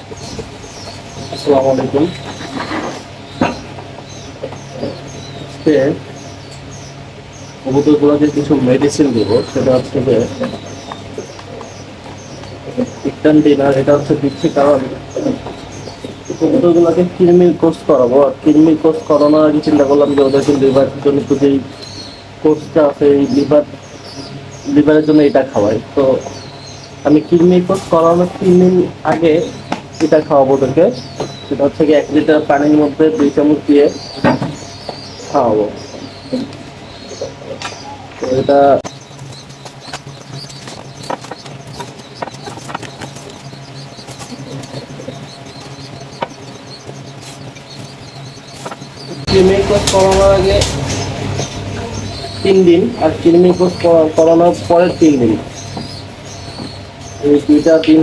আসসালামু আলাইকুম। আজকে কবুতরগুলোকে কিছু মেডিসিন দিব, সেটা হচ্ছে যে ইকটান ডিনার। এটা হচ্ছে দিচ্ছি কারণ কবুতরগুলোকে কৃমির কোর্স করাবো, আর কৃমির কোর্স করানোর আগে চিন্তা করলাম যে ওদেরকে লিভার জনিত যেই কোর্সটা আছে এই লিভারের জন্য এটা খাওয়াই। তো আমি কৃমির কোর্স করানোর 3 দিন আগে এটা খাওয়াবো ওদেরকে। সেটা হচ্ছে কি 1 লিটার পানির মধ্যে 2 চামচ দিয়ে খাওয়াবো। তো এটা কৃমির কোর্স করানোর আগে 3 দিন, আর কৃমির কোর্স করানোর পরের 3 দিন, এই 2টা দিন